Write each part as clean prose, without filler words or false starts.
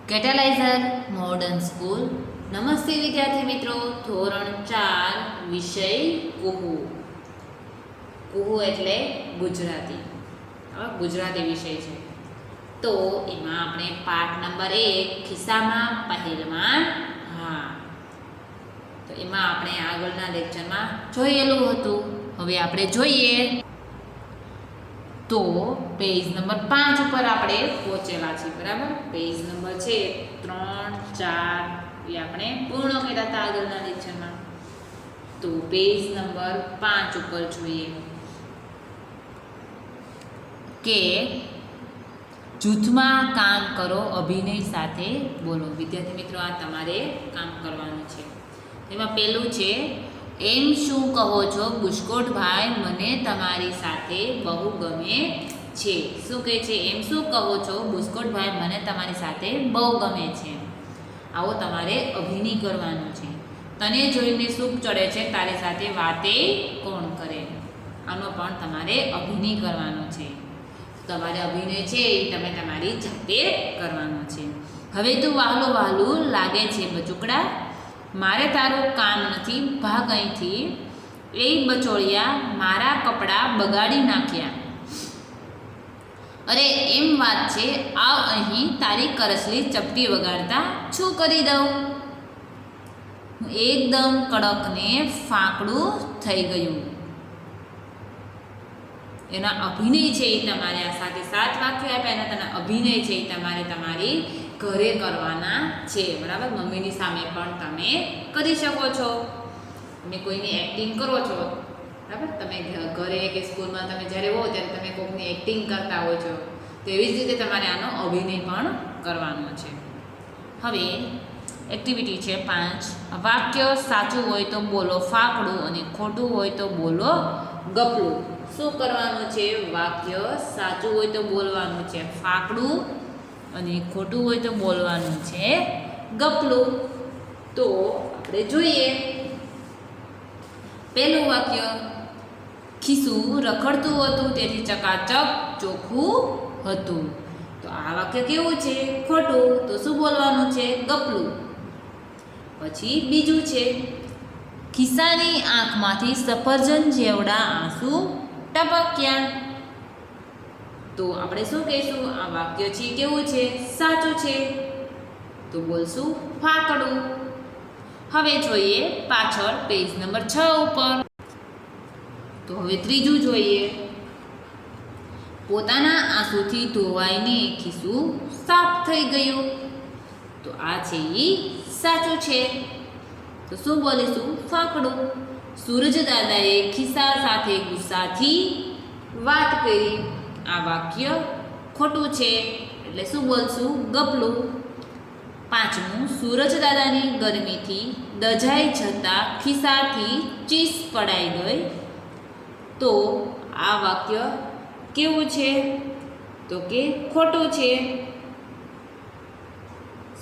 કેટલાઇઝર modern school. નમસ્તે વિદ્યાર્થી મિત્રો. ધોરણ 4 વિષય કુહુ. કુહુ એટલે ગુજરાતી. ગુજરાતી વિષય છે. તો એમાં આપણે પાઠ નંબર 1 ખિસ્સામાં પહેલવાન હા. તો એમાં આપણે આગળના લેક્ચરમાં જોયેલું હતું. હવે આપણે જોઈએ તો પેજ નંબર 5 ઉપર આપણે પહોંચેલા છીએ. બરાબર, પેજ નંબર છે 3, 4 એ આપણે પૂર્ણ કર્યા હતા આગળના લેક્ચરમાં. તો પેજ નંબર 5 ઉપર જોઈએ કે જૂથમાં કામ કરો, અભિનય સાથે બોલો. વિદ્યાર્થી મિત્રો, આ તમારે કામ કરવાનું છે. એમાં પહેલું છે, એમ શું કહો છો બુસ્કોટભાઈ, મને તમારી સાથે બહુ ગમે છે. શું કહે છે? એમ શું કહો છો બુસ્કોટભાઈ, મને તમારી સાથે બહુ ગમે છે. આવો તમારે અભિનય કરવાનું છે. તને જોઈને સુખ ચડે છે, તારી સાથે વાતે કોણ કરે. આનો પણ તમારે અભિનય કરવાનો છે. તમારે અભિનય છે એ તમે તમારી જાતે કરવાનો છે. હવે તું વહાલું વહાલું લાગે છે બચુકડા, મારે તારું કામ નથી, ભાગ અહીંથી. એ બચોળિયા મારા કપડાં બગાડી નાખ્યા. અરે એમ વાત છે, આવ અહીં તારી કરસલી ચપટી વગાડતા શું કરી દઉં. એકદમ કડક ને ફાંકડું થઈ ગયું. એના અભિનય છે એ તમારે આ સાથે 7 વાક્યો આપ્યા, એના તેના અભિનય છે એ તમારે તમારી ઘરે કરવાના છે. બરાબર, મમ્મીની સામે પણ તમે કરી શકો છો. તમે કોઈની એક્ટિંગ કરો છો, બરાબર, તમે ઘરે કે સ્કૂલમાં તમે જ્યારે હો ત્યારે તમે કોઈકની એક્ટિંગ કરતા હો છો, તો એવી જ રીતે તમારે આનો અભિનય પણ કરવાનો છે. હવે એક્ટિવિટી છે 5. વાક્ય સાચું હોય તો બોલો ફાકડું અને ખોટું હોય તો બોલો ગપલું. શું કરવાનું છે? વાક્ય સાચું હોય તો બોલવાનું છે ફાકડું અને ખોટું હોય તો બોલવાનું છે ગપલું. તો આપણે જોઈએ પહેલું વાક્ય, ખિસ્સું રખડતું હતું તેથી ચકાચક ચોખ્ખું હતું. તો આ વાક્ય કેવું છે? ખોટું. તો શું બોલવાનું છે? ગપલું. પછી બીજું છે, ખિસ્સાની આંખમાંથી સફરજન જેવડા આંસુ ટપક્યા. તો આપણે શું કહીશું? આ વાક્ય છે કેવું છે? સાચું છે. તો બોલશું ફાકડું. હવે જોઈએ પાછળ પેજ નંબર 6 ઉપર. તો હવે ત્રીજું જોઈએ, પોતાના આંસુથી ધોવાઈને ખિસ્સું સાફ થઈ ગયું. તો આ છે એ સાચું છે. તો શું બોલીશું? ફાકડું. સૂરજ દાદાએ ખિસ્સા સાથે ગુસ્સાથી વાત કરી. આ વાક્ય ખોટું છે, એટલે શું બોલશું? ગપલું. પાંચમું, સૂરજ દાદાની ગરમીથી દજાઈ જતા ખિસ્સાથી ચીસ પડાઈ ગઈ. તો આ વાક્ય કેવું છે? તો કે ખોટું છે.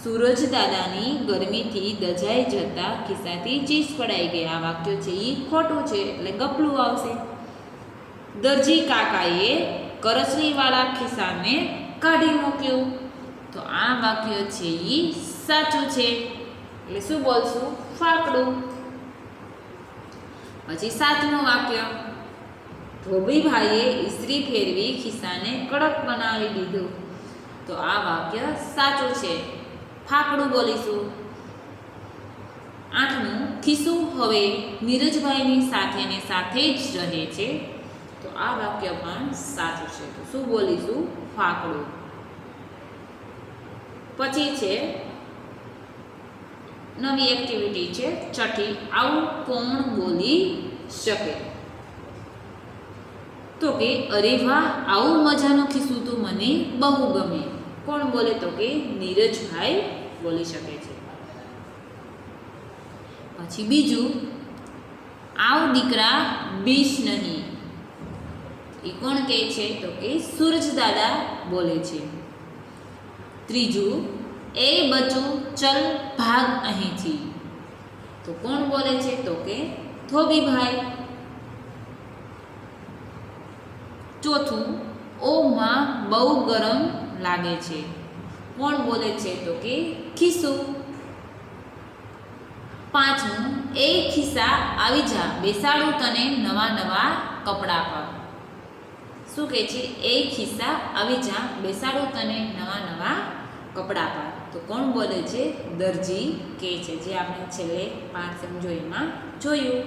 સૂરજ દાદાની ગરમીથી દજાઈ જતા ખિસ્સાથી ચીસ પડાઈ ગઈ. આ વાક્ય છે એ ખોટું છે, એટલે ગપલું આવશે. દરજી કાકાએ કરચલીવાળા ખિસ્સાને કાઢી મૂક્યું. તો આ વાક્ય છે એ સાચું છે, એટલે શું બોલશું? ફાકડું. પછી 7મું વાક્ય, ધોબીભાઈએ ઇસ્ત્રી ફેરવી ખિસ્સાને કડક બનાવી દીધું. તો આ વાક્ય સાચું છે, ફાકડું બોલીશું. 8મું, ખિસ્સું હવે નીરજભાઈની સાથે ને સાથે જ રહે છે. તો આ વાક્ય પણ સાચું છે. તો શું બોલીશું? ફાકડું. પછી છે નવી એક્ટિવિટી છે 6ઠી, આવું કોણ બોલી શકે. તો કે અરે વાહ, આવું મજાનું ખિસ્સું તો મને બહુ ગમે. કોણ બોલે? તો કે નીરજભાઈ બોલી શકે છે. પછી બીજું, આવ દીકરા બીશ નહીં. એ કોણ કહે છે? તો કે સૂરજ દાદા બોલે છે. ત્રીજું, એ બચ્ચું ચલ ભાગ અહીંથી. તો કોણ બોલે છે? તો કે ધોબીભાઈ. ચોથું, ઓ માં બહુ ગરમ લાગે છે. કોણ બોલે છે તો કે ખિસ્સું. પાંચમું, એ ખિસ્સા આવી જા, બેસાડું તને નવા નવા કપડાં પર. શું કહે છે? એ ખિસ્સા આવી જા, બેસાડું તને નવા નવા કપડાં પર. તો કોણ બોલે છે? દરજી કહે છે, જે આપણે છેલ્લે 5 સમજોઈમાં જોયું.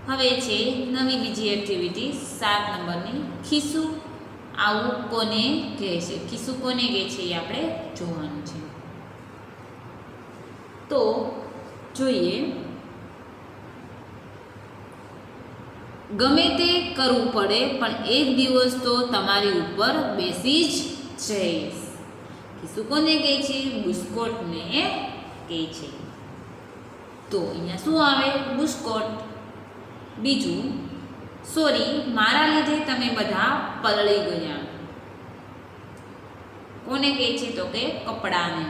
હવે છે નવી બીજી એક્ટિવિટી 7 નંબરની, ખિસ્સું આવું કોને કહે છે? ખિસ્સું કોને કહે છે એ આપણે જોવાનું છે. તો જોઈએ, ગમે તે કરવું પડે પણ એક દિવસ તો તમારી ઉપર બેસી જ જઈશ. ખિસ્સું કોને કહે છે? બુસ્કોટને કહે છે. તો અહીંયા શું આવે? બુસ્કોટ. બીજું, સોરી મારા લીધે તમે બધા પલળી ગયા. કોને કહે છે તો કે કપડાને.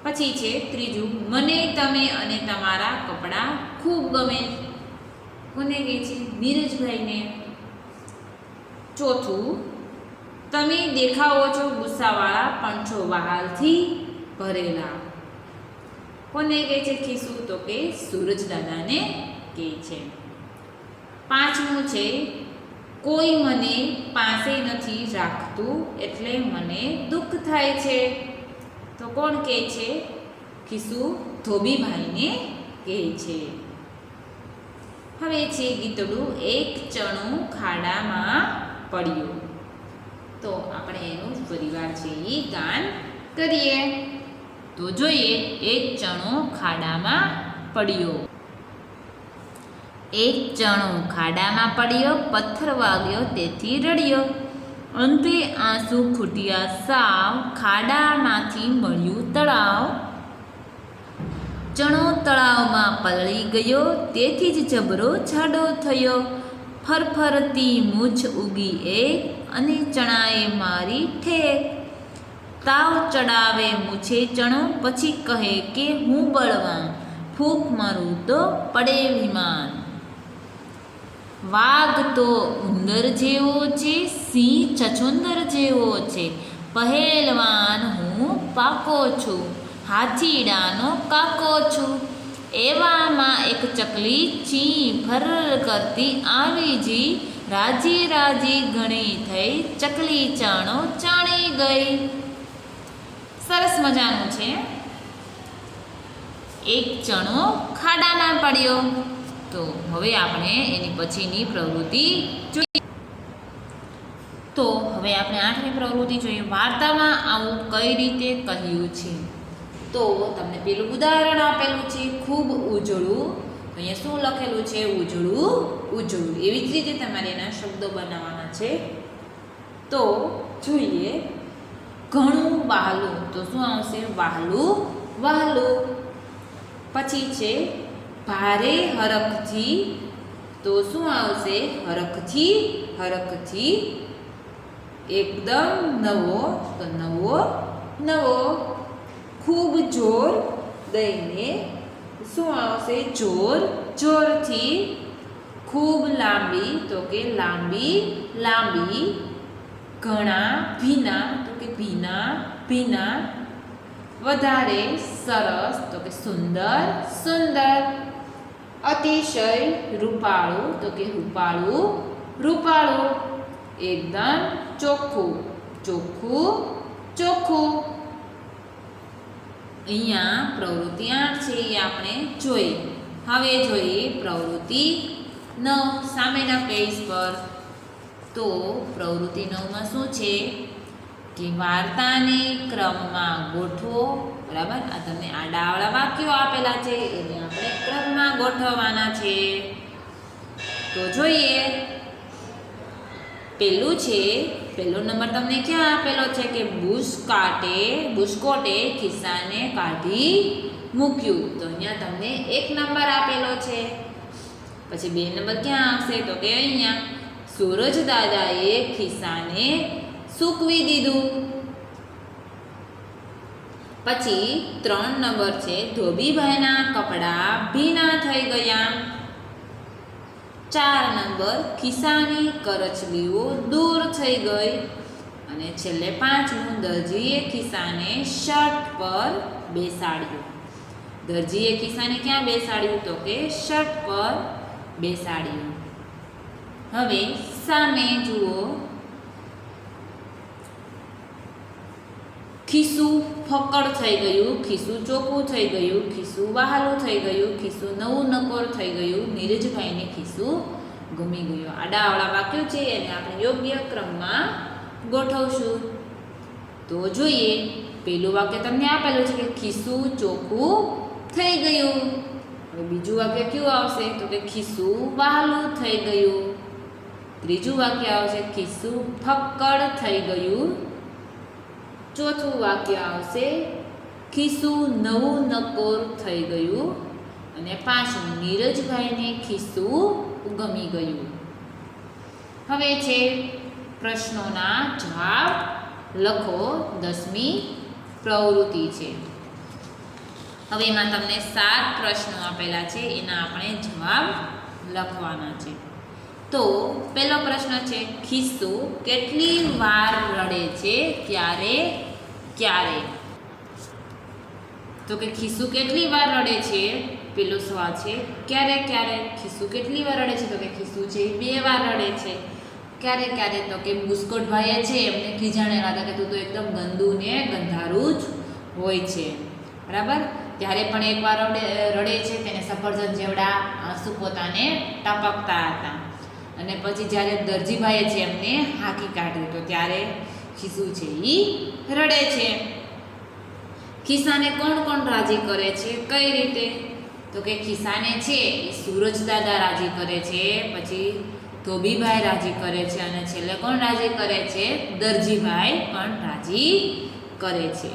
પછી છે ત્રીજું, મને તમે અને તમારા કપડાં ખૂબ ગમે. કોને કહે છે? નીરજભાઈને. ચોથું, તમે દેખાવો છો ગુસ્સાવાળા પણ છો વહાલથી ભરેલા. કોને કહે છે ખિસ્સું તો કે સૂરજ દાદાને કહે છે. પાંચમું છે, કોઈ મને પાસે નથી રાખતું એટલે મને દુઃખ થાય છે. તો કોણ કહે છે? ખિસ્સું ધોબીભાઈને કહે છે. હવે છે ગીતડું, એક ચણું ખાડામાં પડ્યું. તો આપણે એનું ફરીવાર છે એ ગાન કરીએ. તો જોઈએ, એક ચણો ખાડામાં પડ્યો. એક ચણો ખાડામાં પડ્યો, પથ્થર વાગ્યો તેથી રડ્યો. અંતે આંસુ ખૂટ્યા સાવ, ખાડામાંથી મળ્યું તળાવ. ચણો તળાવમાં પલળી ગયો તેથી જ જબરો જાડો થયો. ફરફરતી મૂછ ઉગી એક અને ચણાએ મારી ઠેક. તાવ ચડાવે મૂછે ચણો પછી કહે કે હું બળવાન, ફૂંક મારું તો પડે વિમાન. વાઘ તો ઉંદર જેવો છે, સિંહ છછુંદર જેવો છે, પહેલવાન હું પાકો છું, હાથીડાનો કાકો છું. એવામાં એક ચકલી ચી ફર કરતી આવી જી, રાજી રાજી ઘણી થઈ, ચકલી ચાણો ચાણી ગઈ. સરસ મજાનું છે. એક ચણો ખાડામાં પડ્યો. તો હવે આપણે એની પછીની પ્રવૃત્તિ જોઈએ. તો હવે આપણે 8મી પ્રવૃત્તિ જોઈએ. વાર્તામાં આવું કઈ રીતે કહ્યું છે? તો તમને પેલું ઉદાહરણ આપેલું છે, ખૂબ ઉજળું. તો અહીંયા શું લખેલું છે? ઉજળું ઉજળું. એવી જ રીતે તમારે એના શબ્દો બનાવવાના છે. તો જોઈએ, ઘણું વહાલું. તો શું આવશે? વહાલું વહાલું. પછી છે ભારે હરખથી. તો શું આવશે? હરખથી હરખથી. એકદમ નવો. તો નવો નવો. ખૂબ જોર દઈને. શું આવશે? જોર જોરથી. ખૂબ લાંબી. તો કે લાંબી લાંબી. ઘણા ભીના. તો કે ભીના ભીના. વધારે સરસ. તો કે સુંદર સુંદર. અતિશય રૂપાળું. તો કે રૂપાળું રૂપાળું. એકદમ ચોખ્ખું. ચોખ્ખું ચોખ્ખું. અહીંયા પ્રવૃત્તિ 8 છે એ આપણે જોઈ. હવે જોઈએ પ્રવૃત્તિ 9 સામેના પેજ પર. તો પ્રવૃત્તિ 9માં શું છે કે વાર્તાને ક્રમમાં ગોઠવો. બરાબર, આ તમને આડાવાળા વાક્યો આપેલા છે એને આપણે ક્રમમાં ગોઠવવાના છે. તો જોઈએ, પહેલું છે, પહેલો નંબર તમને ક્યાં આપેલો છે કે બુસ્કોટે ખિસ્સાને કાઢી મૂક્યું. તો અહીંયા તમને 1 નંબર આપેલો છે. પછી 2 નંબર ક્યાં આવશે? તો કે અહીંયા સૂરજ દાદાએ ખિસ્સાને સૂકવી દીધું. પછી 3 નંબર છે, ધોબીભાઈના કપડાં ભીના થઈ ગયા. 4 નંબર, ખિસ્સાની કરચલીઓ દૂર થઈ ગઈ. અને છેલ્લે પાંચમું, દરજીએ ખિસ્સાને શર્ટ પર બેસાડ્યું. દરજીએ ખિસ્સાને ક્યાં બેસાડ્યું? તો કે શર્ટ પર બેસાડ્યું. હવે સામે જુઓ, ખિસ્સું ફક્કડ થઈ ગયું, ખિસ્સું ચોખ્ખું થઈ ગયું, ખિસ્સું વહાલું થઈ ગયું, ખિસ્સું નવું નકોર થઈ ગયું, નીરજભાઈને ખિસ્સું ગમી ગયું. આડાઅવળા વાક્યો છે એને આપણે યોગ્ય ક્રમમાં ગોઠવશું. તો જોઈએ, પહેલું વાક્ય તમને આપેલું છે કે ખિસ્સું ચોખ્ખું થઈ ગયું. હવે બીજું વાક્ય કયું આવશે? તો કે ખિસ્સું વહાલું થઈ ગયું. ત્રીજું વાક્ય આવશે ખિસ્સું ફક્કડ થઈ ગયું. ચોથું વાક્ય આવશે ખિસ્સું નવું નકોર થઈ ગયું. અને પાંચમું, નીરજભાઈને ખિસ્સું ગમી ગયું. હવે છે પ્રશ્નોના જવાબ લખો. 10મી પ્રવૃત્તિ છે. હવે એમાં તમને 7 પ્રશ્નો આપેલા છે, એના આપણે જવાબ લખવાના છે. તો પહેલો પ્રશ્ન છે, ખિસ્સું કેટલી વાર રડે છે? ક્યારે ક્યારે? તો કે ખિસ્સું કેટલી વાર રડે છે? પેલો સવાલ છે ક્યારે ક્યારે. ખિસ્સું કેટલી વાર રડે છે? તો કે ખિસ્સું છે 2 વાર રડે છે. ક્યારે ક્યારે? તો કે બુસ્કોટભાઈએ છે એમને ખીજાણેલા હતા કે તું તો એકદમ ગંદુ ને ગંધારું જ હોય છે. બરાબર? ત્યારે પણ એકવાર રડે છે, તેને સફરજન જેવડા આંસુ પોતાને ટપકતા હતા. અને પછી જ્યારે દરજીભાઈએ છે એમને હાંકી કાઢ્યું તો ત્યારે ખિસ્સું છે એ રડે છે. ખિસ્સાને કોણ કોણ રાજી કરે છે? કઈ રીતે? તો કે ખિસ્સાને છે એ સૂરજ દાદા રાજી કરે છે, પછી ધોબીભાઈ રાજી કરે છે, અને છેલ્લે કોણ રાજી કરે છે? દરજીભાઈ પણ રાજી કરે છે.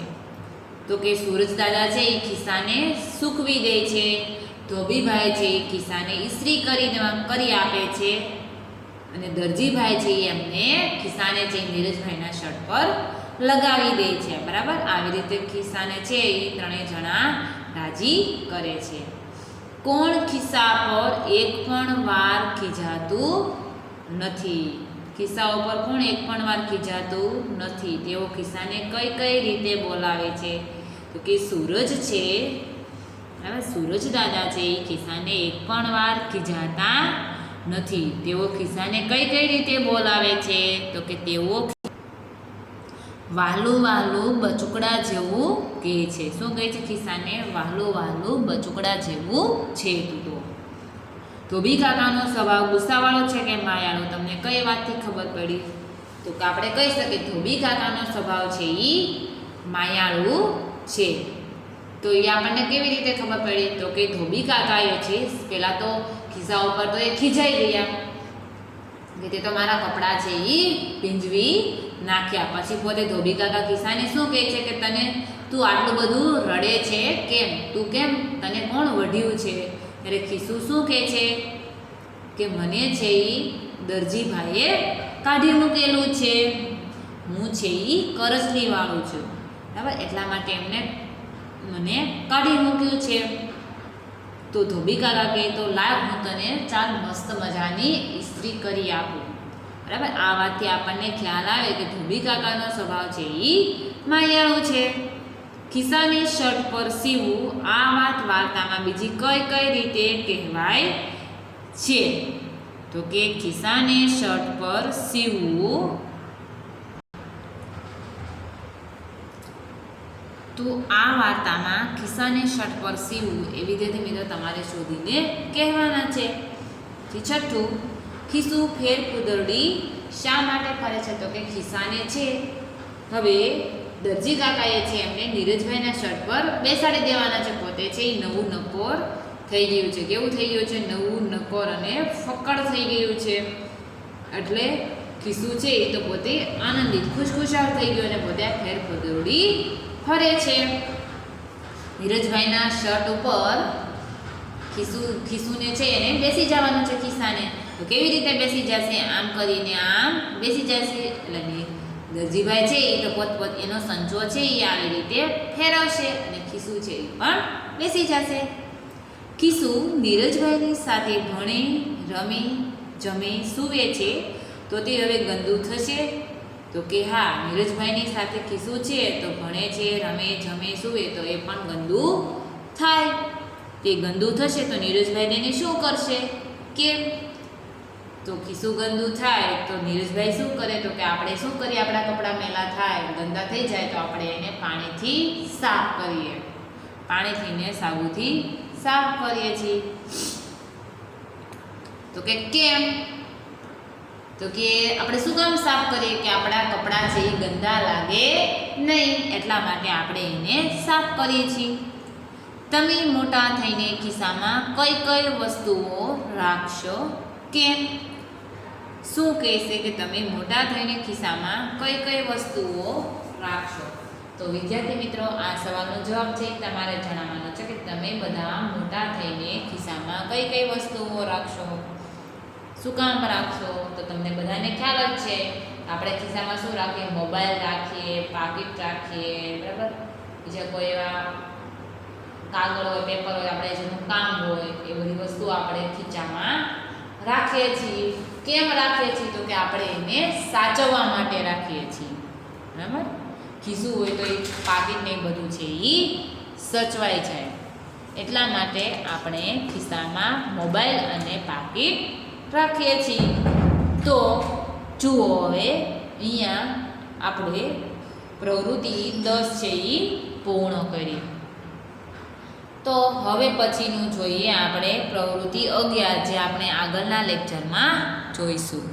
તો કે સૂરજ દાદા છે એ ખિસ્સાને સૂકવી દે છે, ધોબીભાઈ છે એ ખિસ્સાને ઇસ્ત્રી કરી આપે છે, અને દરજીભાઈ છે એમને ખિસ્સાને છે નીરજભાઈના શર્ટ પર લગાવી દે છે. બરાબર? આવી રીતે ખિસ્સાને છે એ 3 જણા રાજી કરે છે. કોણ ખિસ્સા પર એક પણ વાર ખીજાતું નથી? ખિસ્સા ઉપર કોણ એક પણ વાર ખીજાતું નથી? તેઓ ખિસ્સાને કઈ કઈ રીતે બોલાવે છે? તો કે સૂરજ છે, બરાબર, સૂરજ દાદા છે એ ખિસ્સાને એક પણ વાર ખીજાતા નથી. તેઓ ખિસ્સાને કઈ કઈ રીતે બોલાવે છે? તો કે તેઓ વહાલું વહાલું બચુકડા જેવું કહે છે. શું કહે છે? ખિસ્સાને વહાલું વહાલું બચુકડા જેવું છે. તું તો ધોબી કાકાનો સ્વભાવ ગુસ્સાવાળો છે કે માયાળો? તમને કઈ વાતથી ખબર પડી? તો કે આપણે કહી શકીએ ધોબી કાકાનો સ્વભાવ છે એ માયાળું છે. તો એ આપણને કેવી રીતે ખબર પડી? તો કે ધોબી કાકાએ છે પહેલાં તો ખિસ્સા ઉપર તો એ ખીજાઈ ગયા કે તે તો મારા કપડાં છે એ ભીંજવી નાખ્યા. પછી પોતે ધોબી કાકા ખિસ્સાને શું કહે છે કે તું આટલું બધું રડે છે કેમ? તું કેમ? તને કોણ વઢ્યું છે? ત્યારે ખિસ્સું શું કહે છે કે મને છે એ દરજીભાઈએ કાઢી મૂકેલું છે, હું છે એ કરચલીવાળું છું. બરાબર? એટલા માટે એમને મને કાઢી મૂક્યું છે. તો ધોબી કાકા કહે તો લાવ હું તને ચાલ મસ્ત મજાની ઇસ્ત્રી કરી આપું. બરાબર? આ વાતથી આપણને ખ્યાલ આવે કે ધોબી કાકાનો સ્વભાવ છે એ માયાળું છે. ખિસ્સાની શર્ટ પર સીવું, આ વાત વાર્તામાં બીજી કઈ કઈ રીતે કહેવાય છે? તો કે ખિસ્સાને શર્ટ પર સીવું, તો આ વાર્તામાં ખિસ્સાને શર્ટ પર સીવું એ વિદ્યાર્થી મિત્રો તમારે શોધીને કહેવાના છે. છઠ્ઠું, ખિસ્સું ફેર કુદરડી શા માટે ફરે છે? તો કે ખિસ્સાને છે હવે દરજી કાકાએ છે એમને નીરજભાઈના શર્ટ પર બેસાડી દેવાના છે. પોતે છે એ નવું નકોર થઈ ગયું છે. કેવું થઈ ગયું છે? નવું નકોર અને ફક્કડ થઈ ગયું છે. એટલે ખિસ્સું છે એ તો પોતે આનંદિત ખુશખુશાલ થઈ ગયો અને પોતે ફેર કુદરડી ફરે છે. નીરજભાઈના શર્ટ ઉપર ખિસ્સુને છે એને બેસી જવાનું છે. ખિસ્સાને તો કેવી રીતે બેસી જશે? આમ કરીને આમ બેસી જશે. એટલે દરજીભાઈ છે એ તો પોતપોત એનો સંચો છે એ આવી રીતે ફેરવશે અને ખિસ્સું છે એ પણ બેસી જશે. ખિસ્સું નીરજભાઈની સાથે ભણે, રમે, જમે, સૂવે છે તો તે હવે ગંદુ થશે? તો કે હા, નીરજભાઈની સાથે ખિસ્સું છે તો ભણે છે, રમે, જમે, સૂવે તો એ પણ ગંદુ થાય. તે ગંદુ થશે તો નીરજભાઈ તેને શું કરશે? કેમ? તો ખિસ્સું ગંદુ થાય તો નીરજભાઈ શું કરે? તો કે આપણે શું કરીએ? આપણા કપડાં મેલા થાય, ગંદા થઈ જાય તો આપણે એને પાણીથી સાફ કરીએ. પાણીથી ને સાબુથી સાફ કરીએ છીએ. તો કે કેમ? તો કે આપણે શું કામ સાફ કરીએ? કે આપણા કપડાં છે એ ગંદા લાગે નહીં, એટલા માટે આપણે એને સાફ કરીએ છીએ. તમે મોટા થઈને ખિસ્સામાં કઈ કઈ વસ્તુઓ રાખશો? કેમ? શું કહેશે કે તમે મોટા થઈને ખિસ્સામાં કઈ કઈ વસ્તુઓ રાખશો? તો વિદ્યાર્થી મિત્રો, આ સવાલનો જવાબ છે તમારે જણાવવાનો છે કે તમે બધા મોટા થઈને ખિસ્સામાં કઈ કઈ વસ્તુઓ રાખશો? શું કામ રાખશો? તો તમને બધાને ખ્યાલ જ છે. આપણે ખિસ્સામાં શું રાખીએ? મોબાઈલ રાખીએ, પાકીટ રાખીએ, બરાબર. બીજા કોઈ એવા કાગળ હોય, પેપર હોય, આપણે જેનું કામ હોય એ બધી વસ્તુ આપણે ખીચામાં રાખીએ છીએ. કેમ રાખીએ છીએ? તો કે આપણે એને સાચવવા માટે રાખીએ છીએ, બરાબર. ખિસ્સું હોય તો એ પાકીટ ને બધું છે એ સચવાઈ જાય, એટલા માટે આપણે ખિસ્સામાં મોબાઈલ અને પાકીટ રાખીએ છીએ. તો જુઓ, હવે અહીંયા આપણે પ્રવૃત્તિ 10 છે એ પૂર્ણ કરી. તો હવે પછીનું જોઈએ આપણે પ્રવૃત્તિ 11, જે આપણે આગળના લેક્ચરમાં જોઈશું.